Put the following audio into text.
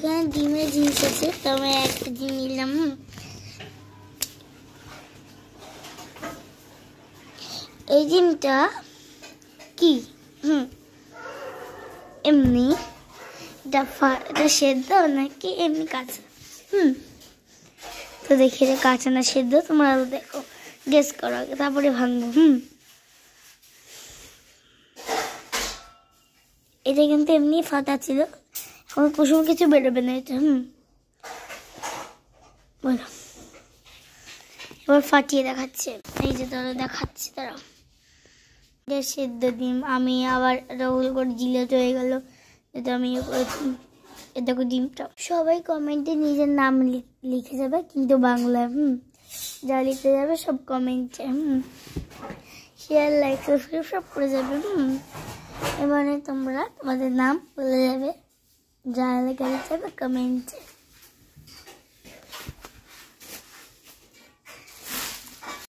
এখানে ডিমের জিনিস আছে, তো আমি একটা ডিম নিলাম। এই ডিমটা কি এমনি এটা সেদ্ধ নাকি এমনি কাঁচা? তো দেখি এটা কাঁচা না সেদ্ধ, তোমরা দেখো, গেস করো আগে, তারপরে ভাঙবো। এটা কিন্তু এমনি ফাটা ছিল, এখন কুসুম কিছু বেরোবে না এটা। বলো, এবার ফাটিয়ে দেখাচ্ছে। এই যে তারা দেখাচ্ছে, তারা সেদ্ধ ডিম। আমি আবার রোল করে জিলেট হয়ে গেল, এটা আমি দেখো ডিমটা। সবাই কমেন্টে নিজের নাম লিখে যাবে, কিন্তু বাংলায়। যা লিখতে যাবে সব কমেন্টে শেয়ার, লাইক, সাবস্ক্রাইব সব করে যাবে। এবারে তোমরা তোমাদের নাম বলে যাবে, যা লেখা যাবে কমেন্টে।